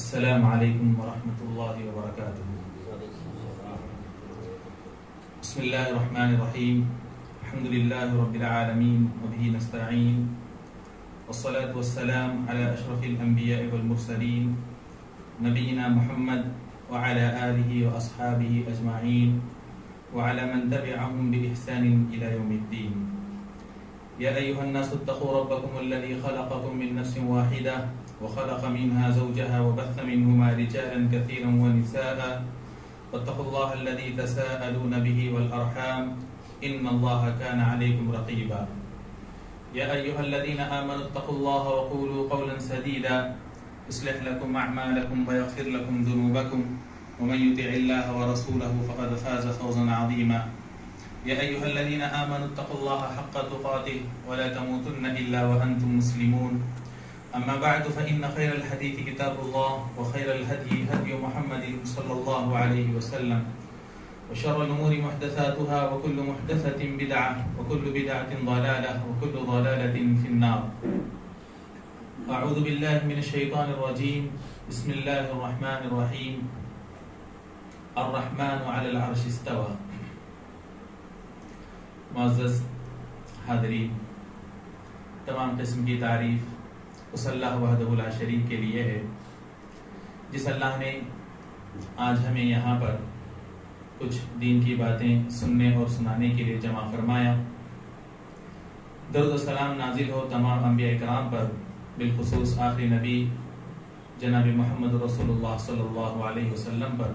السلام علیکم ورحمۃ اللہ وبرکاتہ۔ بسم اللہ الرحمن الرحیم، الحمد للہ رب العالمین وبہ نستعین، والصلاة والسلام علی اشرف الانبیاء والمرسلین نبینا محمد وعلی آلہ واصحابہ اجمعین وعلی من تبعهم بإحسان الى یوم الدین۔ یا ایہا الناس اتقوا ربکم الذی خلقکم من نفس واحدہ وخلق منها زوجها وبث منهما رجالا كثيرا ونساء واتقوا الله الذي تساءلون به والأرحام إن الله كان عليكم رقيبا۔ يا أيها الذين آمنوا اتقوا الله وقولوا قولا سديدا يصلح لكم أعمالكم ويغفر لكم ذنوبكم ومن يطع الله ورسوله فقد فاز فوزا عظيما۔ يا أيها الذين آمنوا اتقوا الله حق تقاته ولا تموتن إلا وأنتم مسلمون۔ أما بعد فإن خير الحديث كتاب الله وخير الهدي هدي محمد صلى الله عليه وسلم وشر الأمور محدثاتها وكل محدثة بدعة وكل بدعة ضلالة وكل ضلالة في النار۔ أعوذ بالله من الشيطان الرجيم، بسم الله الرحمن الرحيم، الرحمن على العرش استوى۔ معزز حاضرین، تمام قسم کی تعریف اس اللہ وحدہ لا شریک کے لیے ہے جس اللہ نے آج ہمیں یہاں پر کچھ دین کی باتیں سننے اور سنانے کے لیے جمع فرمایا۔ درود و سلام نازل ہو تمام انبیاء کرام پر، بالخصوص آخری نبی جناب محمد رسول اللہ صلی اللہ علیہ وسلم پر،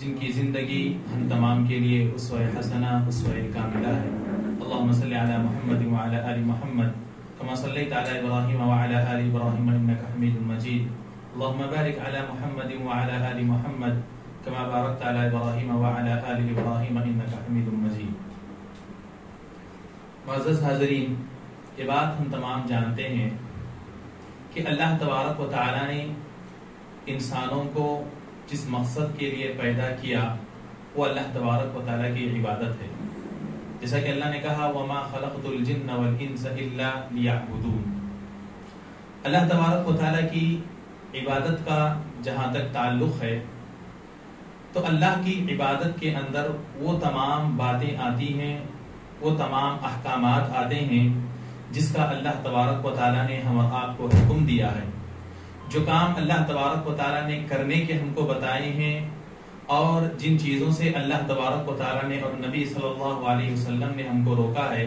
جن کی زندگی ہم تمام کے لیے اسوہ حسنہ، اسوہ کاملہ ہے۔ اللہم صلی علی محمد وعلی آل محمد كما صليت على إبراهيم وعلى آل إبراهيم إنك حميد مجيد۔ اللهم بارك على محمد وعلى آل محمد كما باركت على إبراهيم وعلى آل إبراهيم إنك حميد مجيد۔ معزز حاضرین، یہ بات ہم تمام جانتے ہیں کہ اللہ تبارک و تعالی نے انسانوں کو جس مقصد کے لیے پیدا کیا وہ اللہ تبارک و تعالی کی عبادت ہے، جیسا کہ اللہ نے کہا وَمَا خَلَقْتُ الْجِنَّ وَالْإِنسَ إِلَّا لِيَعْبُدُونَ۔ اللہ تبارک و تعالیٰ کی عبادت کا جہاں تک تعلق ہے تو اللہ کی عبادت کے اندر وہ تمام باتیں آتی ہیں، وہ تمام احکامات آتے ہیں جس کا اللہ تبارک و تعالیٰ نے ہم اور آپ کو حکم دیا ہے، جو کام اللہ تبارک و تعالیٰ نے کرنے کے ہم کو بتائے ہیں، اور جن چیزوں سے اللہ تبارک و تعالیٰ نے اور نبی صلی اللہ علیہ وسلم نے ہم کو روکا ہے،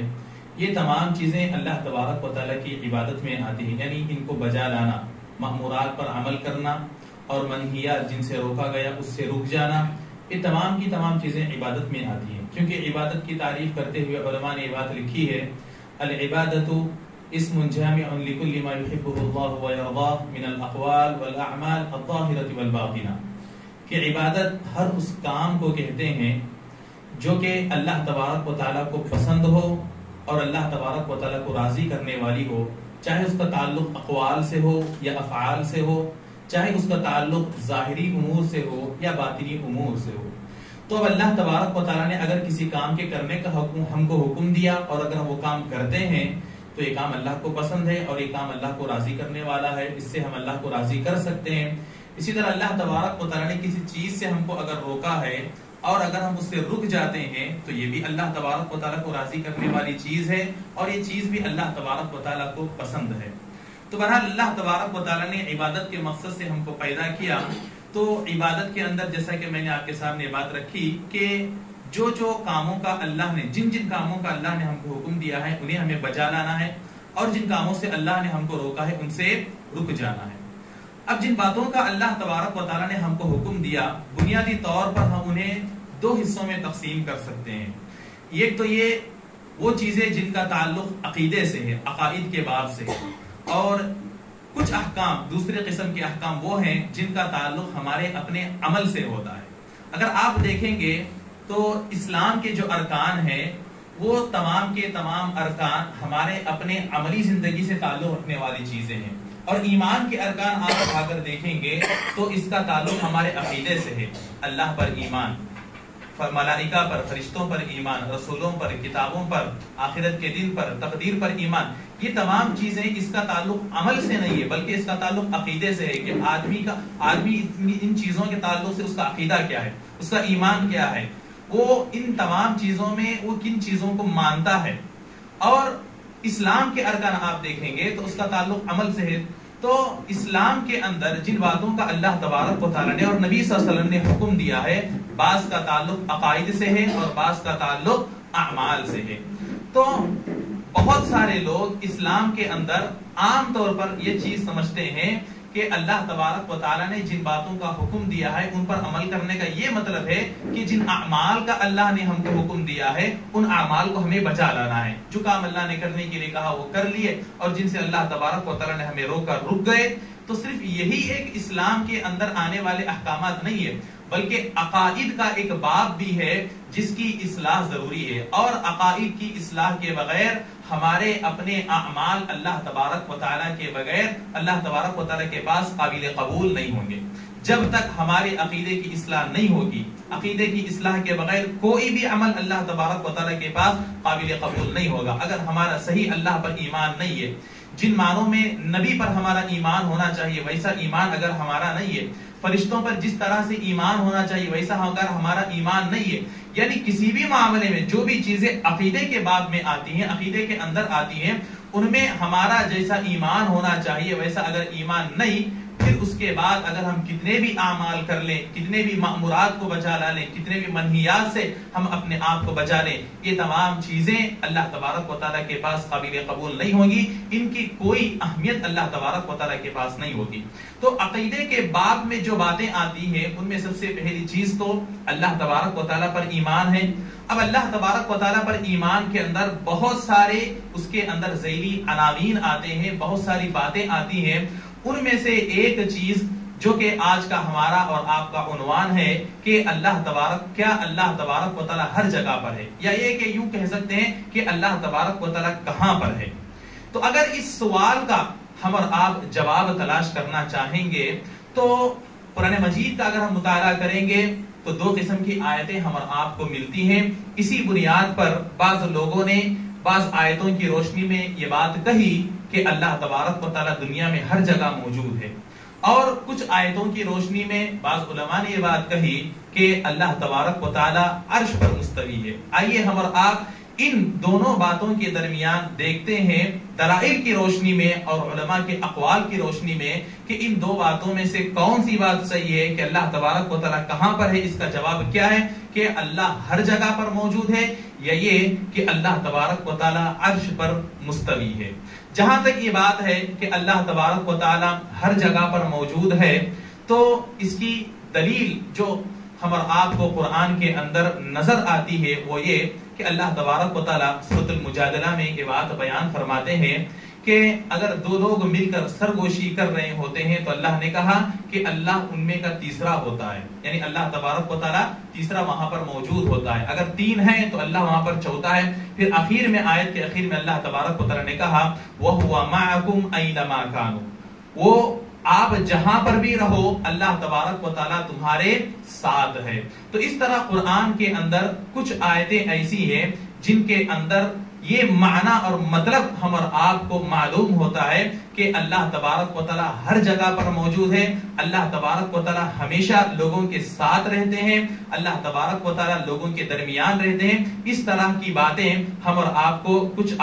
یہ تمام چیزیں اللہ تبارک و تعالیٰ کی عبادت میں آتی ہیں، یعنی ان کو بجا لانا، مأمورات پر عمل کرنا اور منہیات جن سے روکا گیا اس سے رک جانا، یہ تمام کی تمام چیزیں عبادت میں آتی ہیں۔ کیونکہ عبادت کی تعریف کرتے ہوئے علماء نے یہ بات لکھی ہے، العبادۃ اسم جامع لکل ما یحبہ اللہ ویرضاہ من الاقوال والاعمال الظاہرۃ والباطنہ، کہ عبادت ہر اس کام کو کہتے ہیں جو کہ اللہ تبارک و تعالیٰ کو پسند ہو اور اللہ تبارک و تعالیٰ کو راضی کرنے والی ہو، چاہے اس کا تعلق اقوال سے ہو یا افعال سے ہو، چاہے اس کا تعلق ظاہری امور سے ہو یا باطنی امور سے ہو۔ تو اب اللہ تبارک و تعالیٰ نے اگر کسی کام کے کرنے کا ہم کو حکم دیا اور اگر وہ کام کرتے ہیں تو یہ کام اللہ کو پسند ہے اور یہ کام اللہ کو راضی کرنے والا ہے، اس سے ہم اللہ کو راضی کر سکتے ہیں۔ اسی طرح اللہ تبارک و تعالیٰ نے کسی چیز سے ہم کو اگر روکا ہے اور اگر ہم اس سے رک جاتے ہیں تو یہ بھی اللہ تبارک و تعالیٰ کو راضی کرنے والی چیز ہے اور یہ چیز بھی اللہ تبارک و تعالیٰ کو پسند ہے۔ تو بہرحال اللہ تبارک و تعالیٰ نے عبادت کے مقصد سے ہم کو پیدا کیا، تو عبادت کے اندر جیسا کہ میں نے آپ کے سامنے بات رکھی کہ جو جو کاموں کا اللہ نے جن کاموں کا اللہ نے ہم کو حکم دیا ہے انہیں ہمیں بجا لانا ہے، اور جن کاموں سے اللہ نے ہم کو روکا ہے ان سے رک جانا ہے۔ اب جن باتوں کا اللہ تبارک و تعالیٰ نے ہم کو حکم دیا، بنیادی طور پر ہم انہیں دو حصوں میں تقسیم کر سکتے ہیں۔ ایک تو یہ وہ چیزیں جن کا تعلق عقیدے سے ہے، عقائد کے باب سے، اور کچھ احکام، دوسرے قسم کے احکام وہ ہیں جن کا تعلق ہمارے اپنے عمل سے ہوتا ہے۔ اگر آپ دیکھیں گے تو اسلام کے جو ارکان ہیں وہ تمام کے تمام ارکان ہمارے اپنے عملی زندگی سے تعلق رکھنے والی چیزیں ہیں، اور ایمان کے ارکان آپ اٹھا کر دیکھیں گے تو اس کا تعلق ہمارے عقیدے سے ہے۔ اللہ پر ایمان، ملائکہ پر، فرشتوں پر ایمان، رسولوں پر، کتابوں پر، آخرت کے دن پر، تقدیر پر ایمان، یہ تمام چیزیں اس کا تعلق عمل سے نہیں ہے بلکہ اس کا تعلق عقیدے سے ہے کہ آدمی ان چیزوں کے تعلق سے اس کا عقیدہ کیا ہے، اس کا ایمان کیا ہے، وہ ان تمام چیزوں میں وہ کن چیزوں کو مانتا ہے۔ اور اسلام کے ارکان آپ دیکھیں گے تو اس کا تعلق عمل سے ہے۔ تو اسلام کے اندر جن باتوں کا اللہ تبارک و تعالیٰ نے اور نبی صلی اللہ علیہ وسلم نے حکم دیا ہے، بعض کا تعلق عقائد سے ہے اور بعض کا تعلق اعمال سے ہے۔ تو بہت سارے لوگ اسلام کے اندر عام طور پر یہ چیز سمجھتے ہیں کہ اللہ تبارک و تعالیٰ نے جن باتوں کا حکم دیا ہے ان پر عمل کرنے کا یہ مطلب ہے کہ جن اعمال کا اللہ نے ہم کو حکم دیا ہے ان اعمال کو ہمیں بچا لانا ہے۔ جو کام اللہ نے کرنے کے لیے کہا وہ کر لیے، اور جن سے اللہ تبارک و تعالیٰ نے ہمیں روکا رک گئے۔ تو صرف یہی ایک اسلام کے اندر آنے والے احکامات نہیں ہے، بلکہ عقائد کا ایک باب بھی ہے جس کی اصلاح ضروری ہے، اور عقائد کی اصلاح کے بغیر ہمارے اپنے اعمال اللہ تبارک و تعالیٰ کے بغیر اللہ تبارک و تعالیٰ کے پاس قابل قبول نہیں ہوں گے۔ جب تک ہمارے عقیدے کی اصلاح نہیں ہوگی، عقیدے کی اصلاح کے بغیر کوئی بھی عمل اللہ تبارک و تعالیٰ کے پاس قابل قبول نہیں ہوگا۔ اگر ہمارا صحیح اللہ پر ایمان نہیں ہے، جن معنوں میں نبی پر ہمارا ایمان ہونا چاہیے ویسا ایمان اگر ہمارا نہیں ہے، فرشتوں پر جس طرح سے ایمان ہونا چاہیے ویسا اگر ہمارا ایمان نہیں ہے، یعنی کسی بھی معاملے میں جو بھی چیزیں عقیدے کے باب میں آتی ہیں، عقیدے کے اندر آتی ہیں، ان میں ہمارا جیسا ایمان ہونا چاہیے ویسا اگر ایمان نہیں، پھر اس کے بعد اگر ہم کتنے بھی اعمال کر لیں، کتنے بھی مأمورات کو بچا لیں، کتنے بھی منہیات سے ہم اپنے آپ کو بچا لیں، یہ تمام چیزیں اللہ تبارک و تعالیٰ کے پاس قابل قبول نہیں ہوگی، ان کی کوئی اہمیت اللہ تبارک و تعالیٰ کے پاس نہیں ہوگی۔ تو عقیدے کے باب میں جو باتیں آتی ہیں ان میں سب سے پہلی چیز تو اللہ تبارک و تعالیٰ پر ایمان ہے۔ اب اللہ تبارک و تعالیٰ پر ایمان کے اندر بہت سارے اس کے اندر ذیلی عناوین آتے ہیں، بہت ساری باتیں آتی ہیں۔ ان میں سے ایک چیز جو کہ آج کا ہمارا اور آپ کا عنوان ہے کہ اللہ تبارک و تعالیٰ ہر جگہ پر ہے، یا یہ کہ یوں کہہ سکتے ہیں کہ اللہ تبارک و تعالیٰ کہاں پر ہے۔ تو اگر اس سوال کا ہم اور آپ جواب تلاش کرنا چاہیں گے تو قرآن مجید کا اگر ہم مطالعہ کریں گے تو دو قسم کی آیتیں ہم اور آپ کو ملتی ہیں۔ اسی بنیاد پر بعض لوگوں نے بعض آیتوں کی روشنی میں یہ بات کہی کہ اللہ تبارک و تعالیٰ دنیا میں ہر جگہ موجود ہے، اور کچھ آیتوں کی روشنی میں بعض علماء نے یہ بات کہی کہ اللہ تبارک و تعالیٰ عرش پر مستوی ہے۔ آئیے ہم اور آپ ان دونوں باتوں کے درمیان دیکھتے ہیں دلائل کی روشنی میں اور علماء کے اقوال کی روشنی میں کہ ان دو باتوں میں سے کون سی بات صحیح ہے کہ اللہ تبارک و تعالیٰ کہاں پر ہے۔ اس کا جواب کیا ہے کہ اللہ ہر جگہ پر موجود ہے، یا یہ کہ اللہ تبارک و تعالیٰ عرش پر مستوی ہے۔ جہاں تک یہ بات ہے کہ اللہ تبارک و تعالیٰ ہر جگہ پر موجود ہے تو اس کی دلیل جو ہم اور آپ کو قرآن کے اندر نظر آتی ہے وہ یہ کہ اللہ تبارک و تعالیٰ سورۃ المجادلہ میں یہ بات بیان فرماتے ہیں کہ اگر دو لوگ مل کر سرگوشی کر رہے ہوتے ہیں تو اللہ نے کہا کہ اللہ ان میں کا تیسرا ہوتا ہے، یعنی اللہ تبارک و تعالیٰ تیسرا وہاں پر موجود ہوتا ہے۔ اگر تین ہیں تو اللہ وہاں پر چوتھا ہے۔ پھر آخر میں آیت کے آخر میں اللہ تبارک و تعالیٰ نے کہا وَهُوَ مَعَكُمْ أَيْنَمَا كَانُوا، وہ آپ جہاں پر بھی رہو اللہ تبارک و تعالیٰ تمہارے ساتھ ہے۔ تو اس طرح قرآن کے اندر کچھ آیتیں ایسی ہیں جن کے اندر یہ معنی اور مطلب ہم اور آپ کو معلوم ہوتا ہے کہ اللہ تبارک و تعالیٰ ہر جگہ پر موجود ہے، اللہ تبارک و تعالیٰ ہمیشہ لوگوں کے ساتھ رہتے ہیں، اللہ تبارک و تعالیٰ لوگوں کے درمیان رہتے ہیں۔ اس طرح کی باتیں ہم اور آپ کو کچھ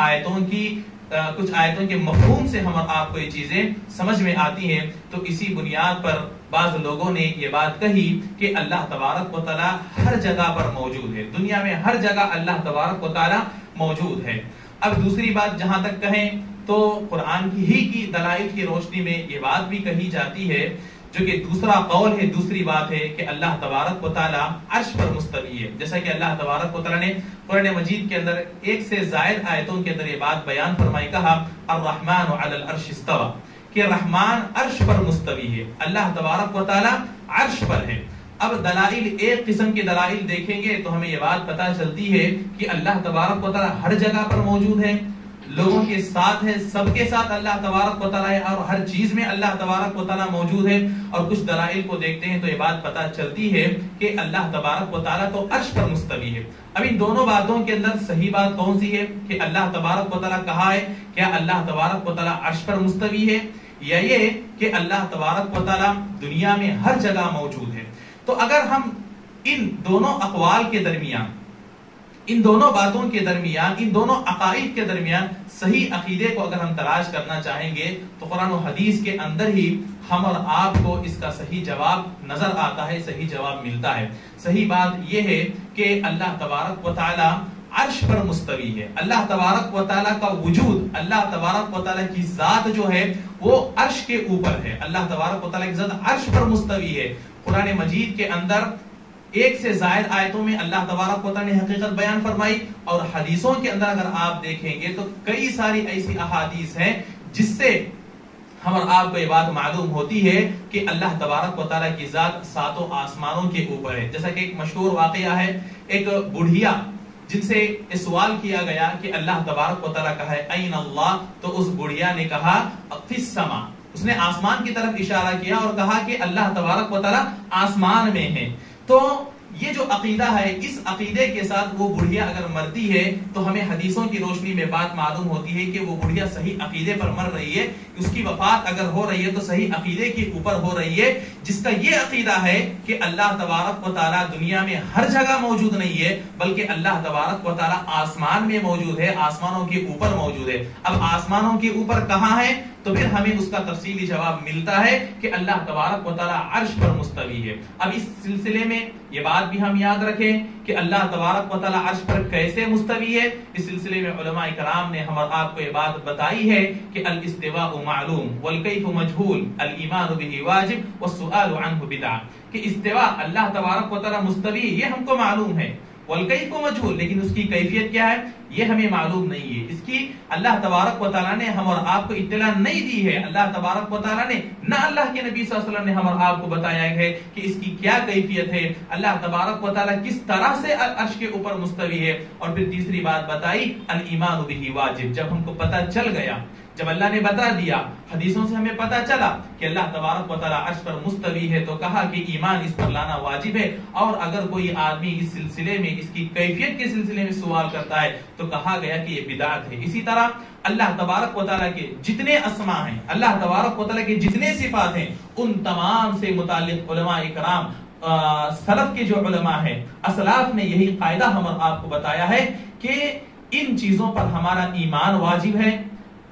آیتوں کے مفہوم سے ہم اور آپ کو یہ چیزیں سمجھ میں آتی ہیں۔ تو اسی بنیاد پر بعض لوگوں نے یہ بات کہی کہ اللہ تبارک و تعالیٰ ہر جگہ پر موجود ہے، دنیا میں ہر جگہ اللہ تبارک و تعالیٰ موجود ہے۔ اب دوسری بات جہاں تک کہیں تو قرآن کی دلائل کی روشنی میں یہ بات بھی کہی جاتی ہے، جو کہ دوسرا قول ہے، دوسری بات ہے کہ اللہ تبارک و تعالیٰ عرش پر مستوی ہے۔ جیسا کہ اللہ تبارک و تعالیٰ نے قرآن مجید کے اندر ایک سے زائد آیتوں کے اندر یہ بات بیان فرمائی، کہا الرحمن علی العرش استوى، کہ رحمان عرش پر مستوی ہے، اللہ تبارک و تعالیٰ عرش پر ہے۔ اب دلائل، ایک قسم کی دلائل دیکھیں گے تو ہمیں یہ بات پتہ چلتی ہے کہ اللہ تبارک و تعالیٰ ہر جگہ پر موجود ہے۔ لوگوں کے ساتھ ہے، سب کے ساتھ اللہ تبارک و تعالیٰ ہے، اور ہر چیز میں اللہ تبارک و تعالیٰ موجود ہے۔ اور کچھ دلائل کو دیکھتے ہیں تو یہ بات پتہ چلتی ہے کہ اللہ تبارک و تعالیٰ تو عرش پر مستوی ہے۔ اب ان دونوں باتوں کے اندر صحیح بات کون سی ہے کہ اللہ تبارک و تعالیٰ کہا ہے؟ کیا اللہ تبارک و تعالیٰ عرش پر مستوی ہے، یا یہ کہ اللہ تبارک و تعالیٰ دنیا میں ہر جگہ موجود ہے؟ تو اگر ہم ان دونوں اقوال کے درمیان، ان دونوں باتوں کے درمیان، ان دونوں عقائد کے درمیان صحیح عقیدے کو اگر ہم تلاش کرنا چاہیں گے تو قرآن و حدیث کے اندر ہی ہم اور آپ کو اس کا صحیح جواب نظر آتا ہے، صحیح جواب ملتا ہے۔ صحیح بات یہ ہے کہ اللہ تبارک و تعالی عرش پر مستوی ہے۔ اللہ تبارک و تعالی کا وجود، اللہ تبارک و تعالی کی ذات جو ہے وہ عرش کے اوپر ہے۔ اللہ تبارک و تعالی کی ذات عرش پر مستوی ہے۔ قرآن مجید کے اندر ایک سے زائد آیتوں میں اللہ تبارک و تعالی نے حقیقت بیان فرمائی، اور حدیثوں کے اندر اگر آپ دیکھیں گے تو کئی ساری ایسی احادیث ہیں جس سے ہم اور آپ کو یہ بات معلوم ہوتی ہے کہ اللہ تبارک و تعالی کی ذات ساتوں آسمانوں کے اوپر ہے۔ جیسا کہ ایک مشہور واقعہ ہے، ایک بڑھیا جن سے سوال کیا گیا کہ اللہ تبارک و تعالی کہا ہے این اللہ، تو اس بڑھیا نے کہا فی السما، اس نے آسمان کی طرف اشارہ کیا اور کہا کہ اللہ تبارک و تعالی آسمان میں ہے۔ تو یہ جو عقیدہ ہے، اس عقیدے کے ساتھ وہ بڑھیا اگر مرتی ہے تو ہمیں حدیثوں کی روشنی میں بات معلوم ہوتی ہے کہ وہ بڑھیا صحیح عقیدے پر مر رہی ہے، اس کی وفات اگر ہو رہی ہے تو صحیح عقیدے کے اوپر ہو رہی ہے، جس کا یہ عقیدہ ہے کہ اللہ تبارک و تعالیٰ دنیا میں ہر جگہ موجود نہیں ہے، بلکہ اللہ تبارک و تعالیٰ آسمان میں موجود ہے، آسمانوں کے اوپر موجود ہے۔ اب آسمانوں کے اوپر کہاں ہے؟ تو پھر ہمیں اس کا تفصیلی جواب ملتا ہے کہ اللہ تبارک و تعالیٰ عرش پر مستوی ہے۔ اب اس سلسلے میں یہ بات بھی ہم یاد رکھیں کہ اللہ تبارک و تعالیٰ عرش پر کیسے مستوی ہے۔ اس سلسلے میں علماء کرام نے ہم اور آپ کو یہ بات بتائی ہے کہ الاستواء معلوم والکیف مجہول، الایمان بہ واجب والسؤال عنہ بدعہ، کہ استواء اللہ تبارک و تعالیٰ مستوی یہ ہم کو معلوم ہے، والکیف مجہول، لیکن اس کی کیفیت کیا ہے یہ ہمیں معلوم نہیں ہے، اس کی اللہ تبارک و تعالیٰ نے ہم اور آپ کو اطلاع نہیں دی ہے۔ اللہ تبارک و تعالیٰ نے نہ اللہ کے نبی صلی اللہ علیہ وسلم نے ہم اور آپ کو بتایا ہے کہ اس کی کیا کیفیت ہے، اللہ تبارک و تعالیٰ کس طرح سے عرش کے اوپر مستوی ہے۔ اور پھر تیسری بات بتائی الایمان بہ واجب، جب ہم کو پتہ چل گیا، جب اللہ نے بتا دیا، حدیثوں سے ہمیں پتا چلا کہ اللہ تبارک و تعالیٰ عرش پر مستوی ہے، تو کہا کہ ایمان اس پر لانا واجب ہے۔ اور اگر کوئی آدمی اس سلسلے میں، اس کی کیفیت کے سلسلے میں سوال کرتا ہے تو کہا گیا کہ یہ بدعت ہے۔ اسی طرح اللہ تبارک و تعالیٰ کے جتنے اسماء ہیں، اللہ تبارک و تعالیٰ کے جتنے صفات ہیں، ان تمام سے متعلق علماء کرام، سلف کے جو علماء ہیں، اسلاف نے یہی قاعدہ ہم اور آپ کو بتایا ہے کہ ان چیزوں پر ہمارا ایمان واجب ہے،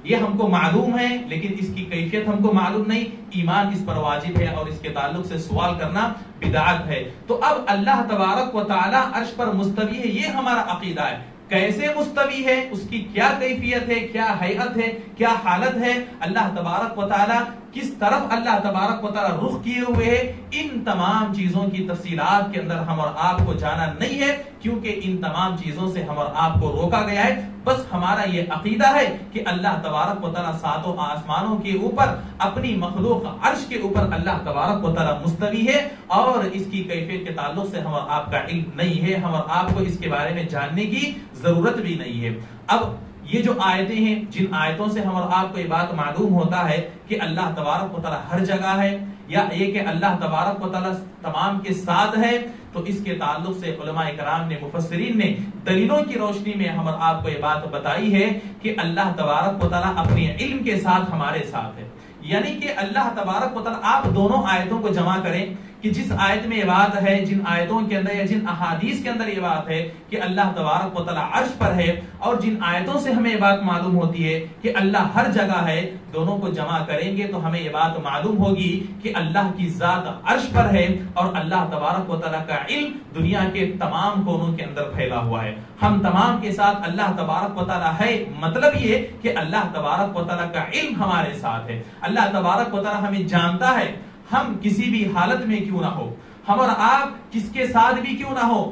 یہ ہم کو معلوم ہے، لیکن اس کی کیفیت ہم کو معلوم نہیں، ایمان اس پر واجب ہے، اور اس کے تعلق سے سوال کرنا بدعت ہے۔ تو اب اللہ تبارک و تعالی عرش پر مستوی ہے، یہ ہمارا عقیدہ ہے۔ کیسے مستوی ہے، اس کی کیا کیفیت ہے، کیا حیت ہے، کیا حالت ہے، اللہ تبارک و تعالی کس طرف اللہ تبارک و تعالی رخ کیے ہوئے ہے، ان تمام چیزوں کی تفصیلات کے اندر ہم اور آپ کو جانا نہیں ہے، کیونکہ ان تمام چیزوں سے ہم اور آپ کو روکا گیا ہے۔ بس ہمارا یہ عقیدہ ہے کہ اللہ تبارک و تعالی ساتوں آسمانوں کے اوپر اپنی مخلوق عرش کے اوپر اللہ تبارک و تعالی مستوی ہے، اور اس کی کیفیت کے تعلق سے ہم اور آپ کا علم نہیں ہے، ہم اور آپ کو اس کے بارے میں جاننے کی ضرورت بھی نہیں ہے۔ اب یہ جو آیتیں ہیں، جن آیتوں سے ہم اور آپ کو یہ بات معلوم ہوتا ہے کہ اللہ تبارک و تعالی ہر جگہ ہے، یا یہ کہ اللہ تبارک و تعالی تمام کے ساتھ ہے، تو اس کے تعلق سے علماء کرام نے، مفسرین نے دلیلوں کی روشنی میں ہم اور آپ کو یہ بات بتائی ہے کہ اللہ تبارک و تعالی اپنے علم کے ساتھ ہمارے ساتھ ہے۔ یعنی کہ اللہ تبارک و تعالی، آپ دونوں آیتوں کو جمع کریں کہ جس آیت میں یہ بات ہے، جن آیتوں کے اندر یا جن احادیث کے اندر یہ بات ہے کہ اللہ تبارک و تعالی عرش پر ہے، اور جن آیتوں سے ہمیں یہ بات معلوم ہوتی ہے کہ اللہ ہر جگہ ہے، دونوں کو جمع کریں گے تو ہمیں یہ بات معلوم ہوگی کہ اللہ کی ذات عرش پر ہے، اور اللہ تبارک و تعالی کا علم دنیا کے تمام کونوں کے اندر پھیلا ہوا ہے۔ ہم تمام کے ساتھ اللہ تبارک و تعالی ہے، مطلب یہ کہ اللہ تبارک و تعالی کا علم ہمارے ساتھ ہے، اللہ تبارک و تعالی ہمیں جانتا ہے، ہم کسی بھی حالت میں کیوں نہ ہو، ہم اور آپ کس کے ساتھ بھی کیوں نہ ہو،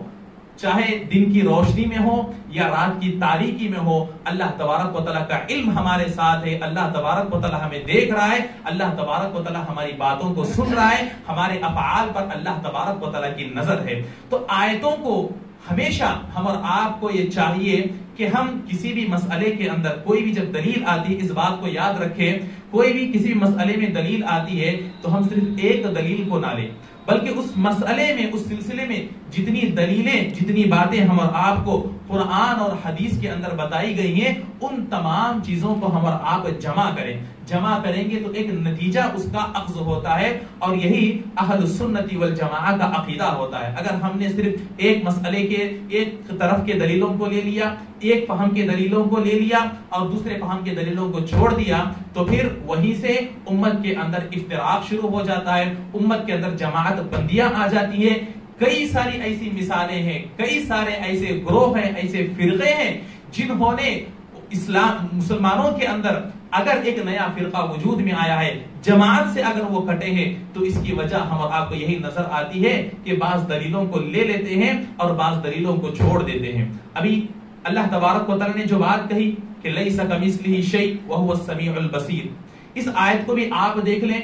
چاہے دن کی روشنی میں ہو یا رات کی تاریکی میں ہو، اللہ تبارک و تعالیٰ کا علم ہمارے ساتھ ہے، اللہ تبارک و تعالیٰ ہمیں دیکھ رہا ہے، اللہ تبارک و تعالیٰ ہماری باتوں کو سن رہا ہے، ہمارے افعال پر اللہ تبارک و تعالیٰ کی نظر ہے۔ تو آیتوں کو ہمیشہ ہم اور آپ کو یہ چاہیے کہ ہم کسی بھی مسئلے کے اندر کوئی بھی جب دلیل آتی ہے اس بات کو یاد رکھیں، کوئی بھی کسی مسئلے میں دلیل آتی ہے تو ہم صرف ایک دلیل کو نہ لیں، بلکہ اس مسئلے میں اس سلسلے میں جتنی دلیلیں جتنی باتیں ہم اور آپ کو قرآن اور حدیث کے اندر بتائی گئی ہیں ان تمام چیزوں کو ہم اور آپ جمع کریں گے تو ایک نتیجہ اس کا اخذ ہوتا ہے، اور یہی اہل السنت والجماعہ کا عقیدہ ہوتا ہے۔ اگر ہم نے صرف ایک مسئلے کے ایک طرف کے دلیلوں کو لے لیا، ایک فہم کے دلیلوں کو لے لیا اور دوسرے فہم کے دلیلوں کو چھوڑ دیا تو پھر وہیں سے امت کے اندر افتراق شروع ہو جاتا ہے، امت کے اندر جماعت بندیاں آ جاتی ہیں۔ کئی ساری ایسی مثالیں ہیں، کئی سارے ایسے گروہ ہیں، ایسے فرقے ہیں جنہوں نے مسلمانوں کے اندر اگر ایک نیا فرقہ وجود میں آیا ہے، جماعت سے اگر وہ کٹے ہیں تو اس کی وجہ ہم اور آپ کو یہی نظر آتی ہے کہ بعض دلیلوں کو لے لیتے ہیں اور بعض دلیلوں کو چھوڑ دیتے ہیں۔ ابھی اللہ تبارک و تعالی نے جو بات کہی کہ لیس کمثلہ شیء وہو السمیع البصیر، اس آیت کو بھی آپ دیکھ لیں۔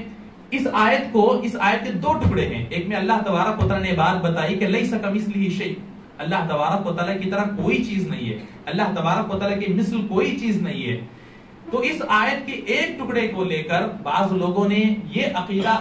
اس آیت کے دو ٹکڑے ہیں، ایک میں اللہ تبارک و تعالی نے بات بتائی کہ لیس کمثلہ شیء، اللہ تبارک و تعالی کی طرح کوئی چیز نہیں ہے، اللہ تبارک و تعالی کی مثل کوئی چیز نہیں ہے۔ تو اس آیت کے ایک ٹکڑے کو لے کر بعض لوگوں نے یہ عقیدہ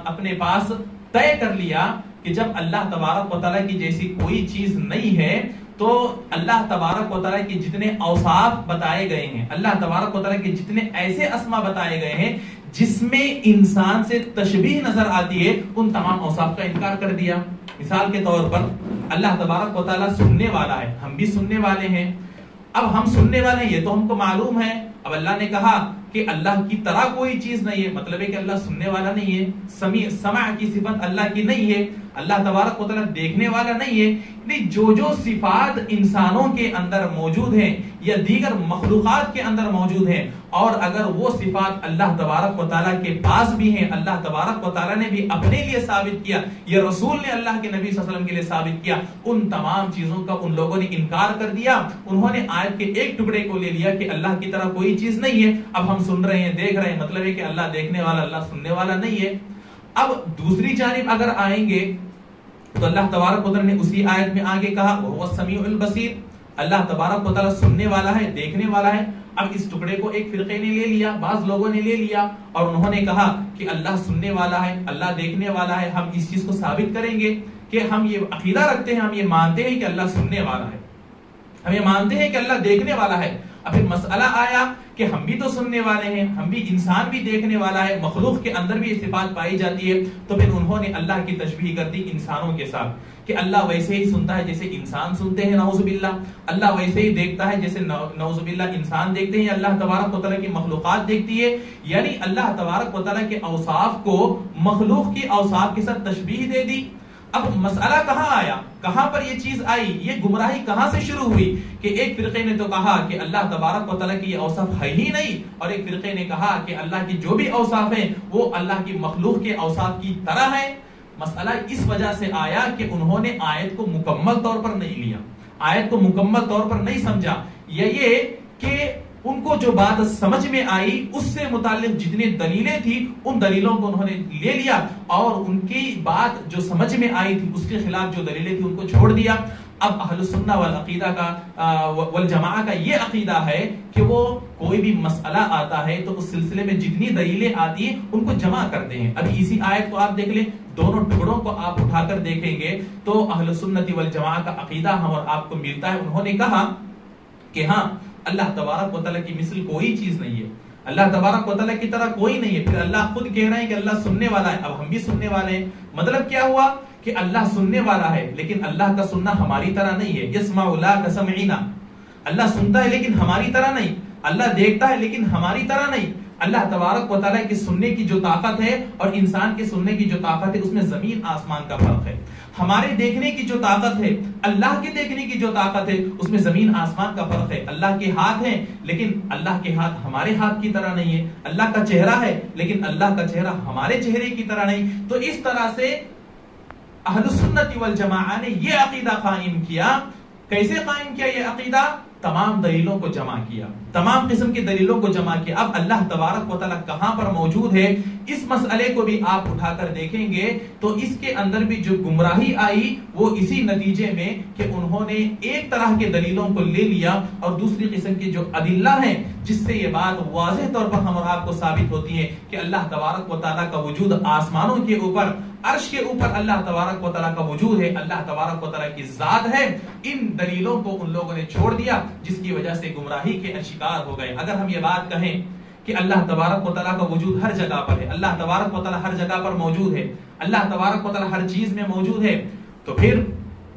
اپنے پاس طے کر لیا کہ جب اللہ تبارک و تعالی کی جیسی کوئی چیز نہیں ہے تو اللہ تبارک و تعالی کے جتنے اوصاف بتائے گئے ہیں، اللہ تبارک و تعالی کے جتنے ایسے اسما بتائے گئے ہیں جس میں انسان سے تشبیہ نظر آتی ہے، ان تمام اوصاف کا انکار کر دیا۔ مثال کے طور پر اللہ تبارک و تعالی سننے والا ہے، ہم بھی سننے والے ہیں۔ اب ہم سننے والے ہیں یہ تو ہم کو معلوم ہے، اب اللہ نے کہا کہ اللہ کی طرح کوئی چیز نہیں ہے، مطلب ہے کہ اللہ سننے والا نہیں ہے، سمع کی صفت اللہ کی نہیں ہے، اللہ تبارک و تعالی دیکھنے والا نہیں ہے۔ جو صفات انسانوں کے اندر موجود ہیں یا دیگر مخلوقات کے اندر موجود ہیں، اور اگر وہ صفات اللہ تبارک و تعالی کے پاس بھی ہیں، اللہ تبارک و تعالی نے بھی اپنے لیے ثابت کیا، یہ رسول نے اللہ کے نبی صلی اللہ علیہ وسلم کے لیے ثابت کیا، ان تمام چیزوں کا ان لوگوں نے انکار کر دیا۔ انہوں نے آیت کے ایک ٹکڑے کو لے لیا کہ اللہ کی طرح کوئی چیز نہیں ہے، اب ہم سن رہے ہیں دیکھ رہے ہیں، مطلب ہے کہ اللہ دیکھنے والا اللہ سننے والا نہیں ہے۔ اب دوسری جانب اگر آئیں گے تو اللہ تبارک و تعالی نے اسی آیت میں آگے کہا وہ السمیع البصیر، اللہ تبارک و تعالی سننے والا ہے، دیکھنے والا ہے۔ اب اس ٹکڑے کو ایک فرقے نے لے لیا، بعض لوگوں نے لے لیا اور انہوں نے کہا کہ اللہ سننے والا ہے، اللہ دیکھنے والا ہے، ہم اس چیز کو ثابت کریں گے کہ ہم یہ عقیدہ رکھتے ہیں، ہم یہ مانتے ہیں کہ اللہ سننے والا ہے، ہم یہ مانتے ہیں کہ اللہ دیکھنے والا ہے۔ اب پھر مسئلہ آیا کہ ہم بھی تو سننے والے ہیں، ہم بھی انسان بھی دیکھنے والا ہے، مخلوق کے اندر بھی یہ صفات پائی جاتی ہے، تو پھر انہوں نے اللہ کی تشبیہ کر دی انسانوں کے ساتھ کہ اللہ ویسے ہی سنتا ہے جیسے انسان سنتے ہیں، نعوذ باللہ، اللہ ویسے ہی دیکھتا ہے جیسے نعوذ باللہ انسان دیکھتے ہیں، اللہ تبارک و تعالیٰ کی مخلوقات دیکھتی ہے، یعنی اللہ تبارک و تعالیٰ کے اوصاف کو مخلوق کی اوصاف کے ساتھ تشبیہ دے دی۔ اب مسئلہ کہاں آیا، کہاں پر یہ چیز آئی، یہ گمراہی کہاں سے شروع ہوئی کہ ایک فرقے نے تو کہا کہ اللہ تبارک و تعالیٰ کی یہ اوصاف ہے ہی نہیں، اور ایک فرقے نے کہا کہ اللہ کی جو بھی اوصاف ہیں وہ اللہ کی مخلوق کے اوصاف کی طرح ہے۔ مسئلہ اس وجہ سے آیا کہ انہوں نے آیت کو مکمل طور پر نہیں لیا، آیت کو مکمل طور پر نہیں سمجھا، یہ کہ ان کو جو بات سمجھ میں آئی اس سے متعلق جتنی دلیلیں تھی ان دلیلوں کو انہوں نے لے لیا، اور ان کی بات جو سمجھ میں آئی تھی اس کے خلاف جو دلیلیں تھی ان کو چھوڑ دیا۔ اب اہل السنہ والعقیدہ کا والجماعہ کا یہ عقیدہ ہے کہ وہ کوئی بھی مسئلہ آتا ہے تو اس سلسلے میں جتنی دلیلیں آتی ہیں ان کو جمع کرتے ہیں۔ ابھی اسی آیت کو آپ دیکھ لیں، دونوں ٹکڑوں کو آپ اٹھا کر دیکھیں گے تو اہل السنہ والجماعہ کا عقیدہ ہم اور آپ کو ملتا ہے۔ انہوں نے کہا کہ ہاں اللہ تبارک و تعالیٰ کی مثل کوئی چیز نہیں ہے، اللہ تبارک و تعالیٰ کی طرح کوئی نہیں ہے۔ پھر اللہ خود کہہ رہے ہیں کہ اللہ سننے والا ہے، اب ہم بھی سننے والے ہیں۔ مطلب کیا ہوا کہ اللہ سننے والا ہے لیکن اللہ کا سننا ہماری طرح نہیں ہے، یسمع لا کسمعنا، اللہ سنتا ہے لیکن ہماری طرح نہیں، اللہ دیکھتا ہے لیکن ہماری طرح نہیں۔ اللہ تبارک و تعالیٰ کی سننے کی جو طاقت ہے اور انسان کے سننے کی جو طاقت ہے اس میں زمین آسمان کا فرق ہے۔ ہمارے دیکھنے کی جو طاقت ہے، اللہ کے دیکھنے کی جو طاقت ہے اس میں زمین آسمان کا فرق ہے۔ اللہ کے ہاتھ ہیں لیکن اللہ کے ہاتھ ہمارے ہاتھ کی طرح نہیں ہے، اللہ کا چہرہ ہے لیکن اللہ کا چہرہ ہمارے چہرے کی طرح نہیں۔ تو اس طرح سے اہل السنت والجماعہ نے یہ عقیدہ قائم کیا۔ کیسے قائم کیا یہ عقیدہ؟ تمام دلیلوں کو جمع کیا، تمام قسم کی دلیلوں کو جمع کیا. اب اللہ تبارک و تعالیٰ کہاں پر موجود ہے اس مسئلے کو بھی آپ اٹھا کر دیکھیں گے تو اس کے اندر بھی جو گمراہی آئی وہ اسی نتیجے میں کہ انہوں نے ایک طرح کے دلیلوں کو لے لیا اور دوسری قسم کی جو ادلہ ہیں جس سے یہ بات واضح طور پر ہم اور آپ کو ثابت ہوتی ہے کہ اللہ تبارک و تعالیٰ کا وجود آسمانوں کے اوپر عرش کے اوپر اللہ تبارک و تعالیٰ کا وجود ہے, اللہ تبارک و تعالیٰ کی ذات ہے. ان دلیلوں کو ان لوگوں نے چھوڑ دیا جس کی وجہ سے گمراہی کے شکار ہو گئے. اگر ہم یہ بات کہیں کہ اللہ تبارک و تعالیٰ کا وجود ہر جگہ پر ہے, اللہ تبارک و تعالیٰ ہر جگہ پر موجود ہے, اللہ تبارک و تعالیٰ ہر چیز میں موجود ہے, تو پھر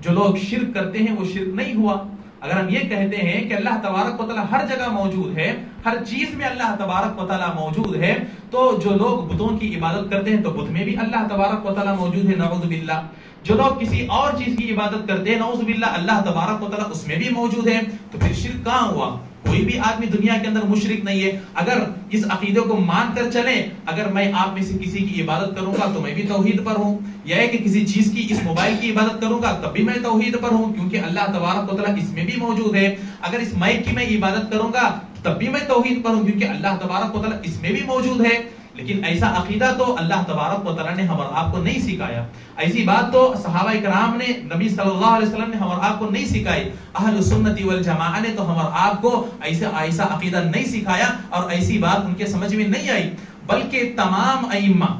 جو لوگ شرک کرتے ہیں وہ شرک نہیں ہوا. اگر ہم یہ کہتے ہیں کہ اللہ تبارک و تعالیٰ ہر جگہ موجود ہے, ہر چیز میں اللہ تبارک و تعالیٰ موجود ہے, تو جو لوگ بتوں کی عبادت کرتے ہیں تو بت میں بھی اللہ تبارک و تعالیٰ موجود ہے, نعوذ باللہ. جو لوگ کسی اور چیز کی عبادت کرتے ہیں نعوذ باللہ اللہ تبارک و تعالیٰ اس میں بھی موجود ہے, تو پھر شرک کہاں ہوا؟ کوئی بھی آدمی دنیا کے اندر مشرک نہیں ہے. اگر اس عقیدے کو مان کر چلیں, اگر میں آپ میں سے کسی کی عبادت کروں گا تو میں بھی توحید پر ہوں, یا ہے کہ کسی چیز کی اس موبائل کی عبادت کروں گا تب بھی میں توحید پر ہوں کیونکہ اللہ تبارک و تعالیٰ اس میں بھی موجود ہے. اگر اس مائک کی میں عبادت کروں گا تب بھی میں توحید پر ہوں کیونکہ اللہ تبارک و تعالیٰ اس میں بھی موجود ہے. لیکن ایسا عقیدہ تو اللہ تبارک و تعالیٰ نے ہم اور آپ کو نہیں سکھایا. ایسی بات تو صحابہ کرام نے, نبی صلی اللہ علیہ وسلم نے ہم اور آپ کو نہیں سکھائی. اہل سنت والجماعہ نے تو ہم اور آپ کو ایسا عقیدہ نہیں سکھایا اور ایسی بات ان کے سمجھ میں نہیں آئی. بلکہ تمام ائمہ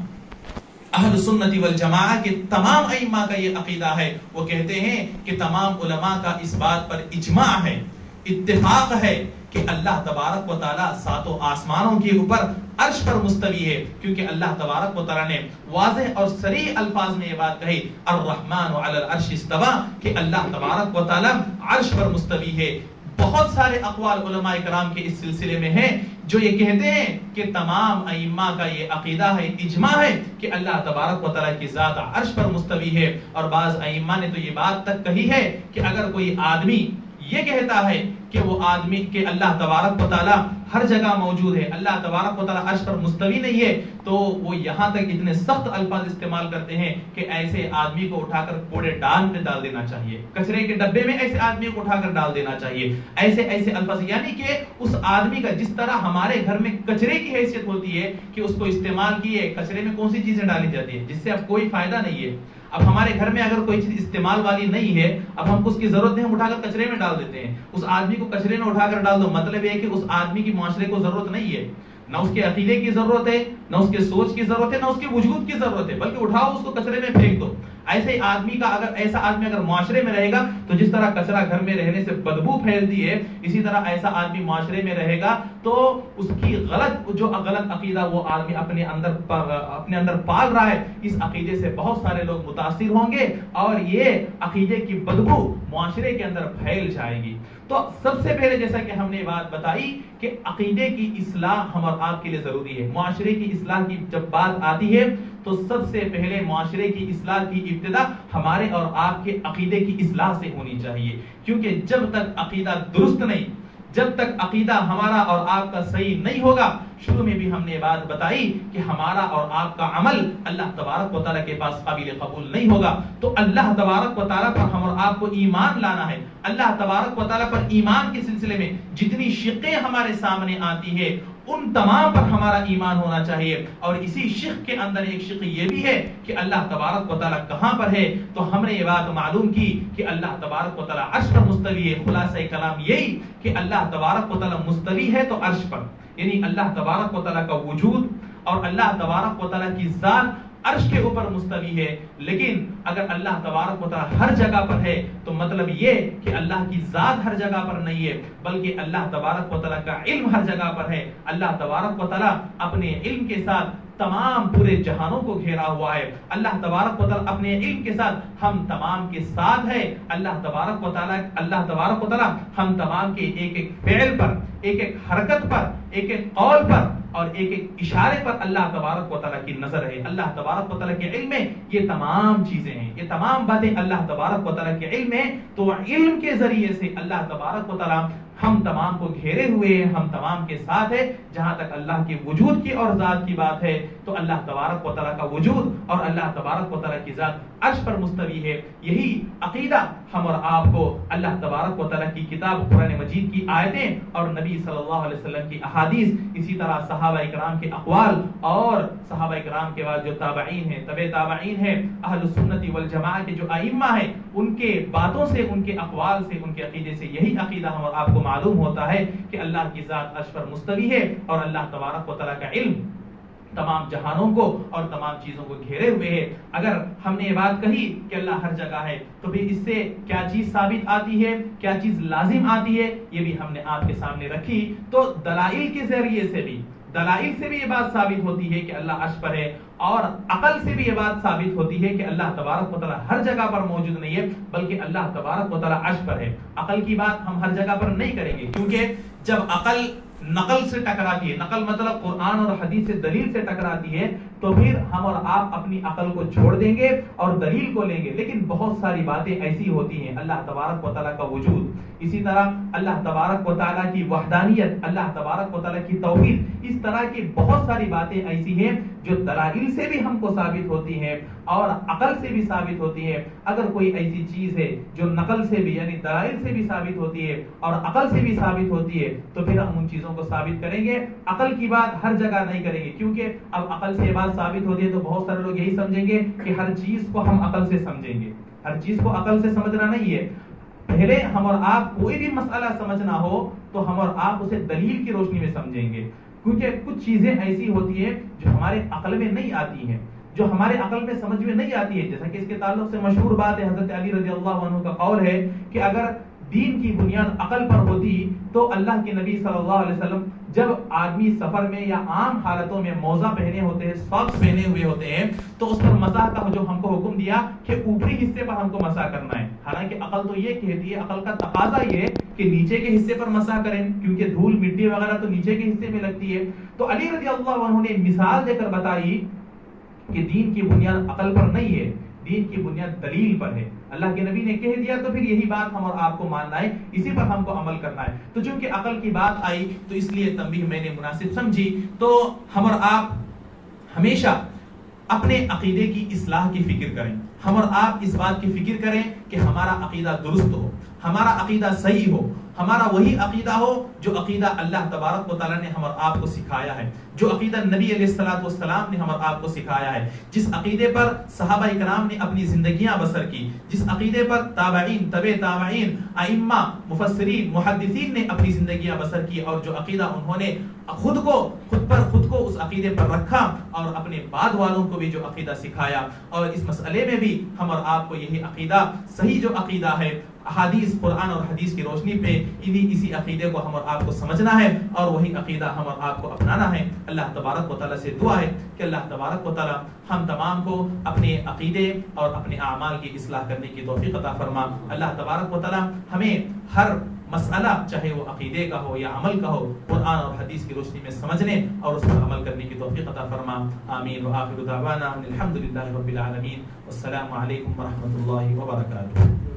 اہل سنت والجماعہ کے تمام ائمہ کا یہ عقیدہ ہے. وہ کہتے ہیں کہ تمام علماء کا اس بات پر اجماع ہے, اتفاق ہے کہ اللہ تبارک و تعالیٰ ساتوں آسمانوں کے اوپر عرش پر مستوی ہے, کیونکہ اللہ تبارک و تعالیٰ نے واضح اور صریح الفاظ میں یہ بات کہی الرحمن علی العرش استوى, کہ اللہ تبارک و تعالیٰ عرش پر مستوی ہے. بہت سارے اقوال علماء کرام کے اس سلسلے میں ہیں جو یہ کہتے ہیں کہ تمام ائمہ کا یہ عقیدہ ہے, اجماع ہے کہ اللہ تبارک و تعالیٰ کی ذات عرش پر مستوی ہے. اور بعض ائمہ نے تو یہ بات تک کہی ہے کہ اگر کوئی آدمی یہ کہتا ہے کہ وہ آدمی کہ اللہ تبارک و تعالیٰ ہر جگہ موجود ہے, اللہ تبارک و تعالیٰ عرش پر مستوی نہیں ہے, تو وہ یہاں تک اتنے سخت الفاظ استعمال کرتے ہیں کہ ایسے آدمی کو اٹھا کر کوڑے ڈال میں ڈال دینا چاہیے, کچرے کے ڈبے میں ایسے آدمی کو اٹھا کر ڈال دینا چاہیے. ایسے الفاظ, یعنی کہ اس آدمی کا جس طرح ہمارے گھر میں کچرے کی حیثیت ہوتی ہے کہ اس کو استعمال کیے, کچرے میں کون سی چیزیں ڈالی جاتی ہیں جس سے اب کوئی فائدہ نہیں ہے. اب ہمارے گھر میں اگر کوئی چیز استعمال والی نہیں ہے, اب ہم کو اس کی ضرورت نہیں, ہم اٹھا کر کچرے میں ڈال دیتے ہیں. اس آدمی کو کچرے میں اٹھا کر ڈال دو, مطلب یہ ہے کہ اس آدمی کی معاشرے کو ضرورت نہیں ہے, نہ اس کے عقیدے کی ضرورت ہے, نہ اس کے سوچ کی ضرورت ہے, نہ اس کے وجود کی ضرورت ہے, بلکہ اٹھاؤ اس کو کچرے میں پھینک دو. ایسے آدمی کا ایسا آدمی اگر معاشرے میں رہے گا تو جس طرح کچرا گھر میں رہنے سے بدبو پھیلتی ہے, اسی طرح ایسا آدمی معاشرے میں رہے گا تو اس کی غلط عقیدہ وہ آدمی اپنے اندر پال رہا ہے, اس عقیدے سے بہت سارے لوگ متاثر ہوں گے اور یہ عقیدے کی بدبو معاشرے کے اندر پھیل جائے گی. تو سب سے پہلے جیسا کہ ہم نے بات بتائی کہ عقیدے کی اصلاح ہم اور آپ کے لیے ضروری ہے. معاشرے کی اصلاح کی جب بات آتی ہے تو سب سے پہلے معاشرے کی اصلاح کی ابتدا ہمارے اور آپ کے عقیدے کی اصلاح سے ہونی چاہیے, کیونکہ جب تک عقیدہ درست نہیں, جب تک عقیدہ ہمارا اور آپ کا صحیح نہیں ہوگا, شروع میں بھی ہم نے بات بتائی کہ ہمارا اور آپ کا عمل اللہ تبارک و تعالیٰ کے پاس قابل قبول نہیں ہوگا. تو اللہ تبارک و تعالیٰ پر ہم اور آپ کو ایمان لانا ہے. اللہ تبارک و تعالیٰ پر ایمان کے سلسلے میں جتنی شقیں ہمارے سامنے آتی ہے ان تمام پر ہمارا ایمان ہونا چاہیے. اور اسی شق کے اندر ایک شق یہ بھی ہے کہ اللہ تبارک و تعالیٰ کہاں پر ہے, تو ہم نے یہ بات معلوم کی کہ اللہ تبارک و تعالیٰ عرش پر مستوی ہے. خلاصہ کلام یہی کہ اللہ تبارک و تعالیٰ مستوی ہے تو عرش پر, یعنی اللہ تبارک و تعالیٰ کا وجود اور اللہ تبارک و تعالیٰ کی ذات عرش کے اوپر مستوی ہے. لیکن اگر اللہ تبارک و تعالیٰ ہر جگہ پر ہے تو مطلب یہ کہ اللہ کی ذات ہر جگہ پر نہیں ہے, بلکہ اللہ تبارک و تعالیٰ کا علم ہر جگہ پر ہے. اللہ تبارک و تعالیٰ اپنے علم کے ساتھ تمام پورے جہانوں کو گھیرا ہوا ہے. اللہ تبارک و تعالیٰ اپنے علم کے ساتھ ہم تمام کے ساتھ ہے. اللہ تبارک و تعالیٰ ہم تمام کے ایک ایک فعل پر, ایک ایک حرکت پر, ایک ایک قول پر اور ایک ایک اشارے پر اللہ تبارک و تعالیٰ کی نظر ہے. اللہ تبارک و تعالیٰ کے علم میں یہ تمام چیزیں ہیں, یہ تمام باتیں اللہ تبارک و تعالیٰ کے علم میں. تو علم کے ذریعے سے اللہ تبارک و تعالیٰ ہم تمام کو گھیرے ہوئے ہیں، ہم تمام کے ساتھ ہے۔ جہاں تک اللہ کے وجود کی اور ذات کی بات ہے تو اللہ تبارک و تعالیٰ کا وجود اور اللہ تبارک و تعالیٰ کی ذات عرش پر مستوی ہے۔ یہی عقیدہ ہم اور آپ کو اللہ تبارک و تعالیٰ کی کتاب قرآن مجید کی آیتیں اور نبی صلی اللہ علیہ وسلم کی احادیث، اسی طرح صحابہ اکرام کے اقوال اور صحابہ اکرام کے بعد جو تابعین ہیں، تبع تابعین ہیں، اہل السنت والجماعہ کے جو ائمہ ہیں، ان کے باتوں سے، ان کے اقوال سے، ان کے عقیدے سے یہی عقیدہ ہم اور آپ کو معلوم ہوتا ہے کہ اللہ کی ذات عرش پر مستوی ہے اور اللہ تبارک و تعالیٰ کا علم تمام جہانوں کو اور تمام چیزوں کو گھیرے ہوئے ہے۔ اگر ہم نے یہ بات کہی کہ اللہ ہر جگہ ہے تو پھر اس سے کیا چیز ثابت آتی ہے، کیا چیز لازم آتی ہے، یہ بھی ہم نے آپ کے سامنے رکھی۔ تو دلائل کے ذریعے سے بھی، دلائل سے بھی یہ بات ثابت ہوتی ہے کہ اللہ عرش پر ہے، اور عقل سے بھی یہ بات ثابت ہوتی ہے کہ اللہ تبارک و تعالیٰ ہر جگہ پر موجود نہیں ہے بلکہ اللہ تبارک و تعالیٰ عرش پر ہے۔ عقل کی بات ہم ہر جگہ پر نہیں کریں گے، کیونکہ جب عقل نقل سے ٹکراتی ہے، نقل مطلب قرآن اور حدیث سے دلیل سے ٹکراتی ہے، تو پھر ہم اور آپ اپنی عقل کو چھوڑ دیں گے اور دلیل کو لیں گے۔ لیکن بہت ساری باتیں ایسی ہوتی ہیں، اللہ تبارک و تعالیٰ کا وجود، اسی طرح اللہ تبارک و تعالیٰ کی وحدانیت، اللہ تبارک و تعالیٰ کی توحید، اس طرح کی بہت ساری باتیں ایسی ہیں جو دلائل سے بھی ہم کو ثابت ہوتی ہیں اور عقل سے بھی ثابت ہوتی ہے۔ اگر کوئی ایسی چیز ہے جو نقل سے بھی یعنی دلائل سے بھی ثابت ہوتی ہے اور عقل سے بھی ثابت ہوتی ہے تو پھر ہم ان چیزوں کو ثابت کریں گے، عقل کی بات ہر جگہ نہیں کریں گے، کیونکہ اب عقل سے یہ بات ثابت ہوتی ہے تو بہت سارے لوگ یہی سمجھیں گے کہ ہر چیز کو ہم عقل سے سمجھیں گے۔ ہر چیز کو عقل سے سمجھنا نہیں ہے، پہلے ہم اور آپ کوئی بھی مسئلہ سمجھنا ہو تو ہم اور آپ اسے دلیل کی روشنی میں سمجھیں گے، کیونکہ کچھ چیزیں ایسی ہوتی ہیں جو ہمارے عقل میں نہیں آتی ہیں، جو ہمارے عقل میں سمجھ میں نہیں آتی ہے۔ جیسا کہ اس کے تعلق سے مشہور بات ہے، حضرت علی رضی اللہ عنہ کا قول ہے کہ اگر دین کی بنیاد عقل پر ہوتی تو اللہ کے نبی صلی اللہ علیہ وسلم جب آدمی سفر میں یا عام حالتوں میں موزہ پہنے ہوتے ہیں، ساکس پہنے ہوئے ہوتے ہیں، تو اس پر مسح کا جو ہم کو حکم دیا کہ اوپری حصے پر ہم کو مسح کرنا ہے۔ حالانکہ عقل تو یہ کہتی ہے، عقل کا تقاضا یہ ہے کہ نیچے کے حصے پر مسح کریں، کیونکہ دھول مٹی وغیرہ تو نیچے کے حصے میں لگتی ہے۔ تو علی رضی اللہ عنہ نے مثال دے کر بتائی کہ دین کی بنیاد عقل پر نہیں ہے، دین کی بنیاد دلیل پر ہے۔ اللہ کے نبی نے کہہ دیا تو پھر یہی بات ہم اور آپ کو ماننا ہے، اسی پر ہم کو عمل کرنا ہے۔ تو چونکہ عقل کی بات آئی تو اس لیے تنبیہ میں نے مناسب سمجھی۔ تو ہم اور آپ ہمیشہ اپنے عقیدے کی اصلاح کی فکر کریں، ہم اور آپ اس بات کی فکر کریں کہ ہمارا عقیدہ درست ہو، ہمارا عقیدہ صحیح ہو، ہمارا وہی عقیدہ ہو جو عقیدہ اللہ تبارک و تعالیٰ نے ہم اور آپ کو سکھایا ہے، جو عقیدہ نبی علیہ الصلوۃ والسلام نے ہم اور آپ کو سکھایا ہے، جس عقیدے پر صحابہ اکرام نے اپنی زندگیاں بسر کی، جس عقیدے پر تابعین، تبع تابعین، ائمہ، مفسرین، محدثین نے اپنی زندگیاں بسر کی، اور جو عقیدہ انہوں نے خود کو اس عقیدے پر رکھا اور اپنے بعد والوں کو بھی جو عقیدہ سکھایا۔ اور اس مسئلے میں بھی ہم اور آپ کو یہی عقیدہ، صحیح جو عقیدہ ہے احادیث، قرآن اور حدیث کی روشنی پہ اسی عقیدے کو ہم اور آپ کو سمجھنا ہے اور وہی عقیدہ ہم اور آپ کو اپنانا ہے۔ اللہ تبارک و تعالیٰ سے دعا ہے کہ اللہ تبارک و تعالیٰ ہم تمام کو اپنے عقیدے اور اپنے اعمال کی اصلاح کرنے کی توفیق عطا فرما۔ اللہ تبارک و تعالیٰ ہمیں ہر مسئلہ چاہے وہ عقیدے کا ہو یا عمل کا ہو، قرآن اور حدیث کی روشنی میں سمجھنے اور اس پر عمل کرنے کی توفیق عطا فرما۔ آمین وآخر دعوانا الحمد للہ رب العالمین، والسلام علیکم ورحمۃ اللہ وبرکاتہ۔